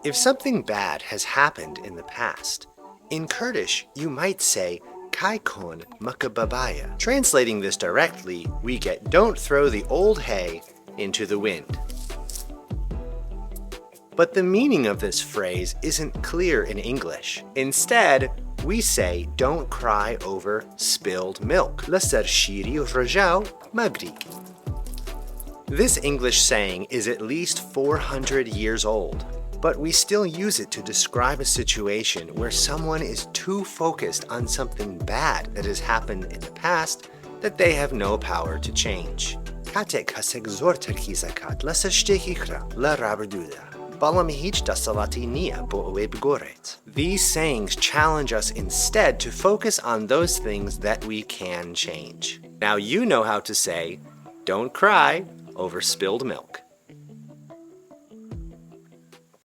If something bad has happened in the past, in Kurdish you might say kai kon meke baîe. Translating this directly, we get don't throw the old hay into the wind. But the meaning of this phrase isn't clear in English. Instead, we say don't cry over spilled milk. لسر شیری رجاو مبری. This English saying is at least 400 years old, but we still use it to describe a situation where someone is too focused on something bad that has happened in the past that they have no power to change. کاتێک کەسێک زۆر تەرکیز دەکات لەسەر شتێکی خراپ لە ڕابردوودا، بەڵام هیچ دەسەڵاتی نییە بۆ ئەوەی بگۆڕێت. These sayings challenge us instead to focus on those things that we can change. Now you know how to say, don't cry over spilled milk.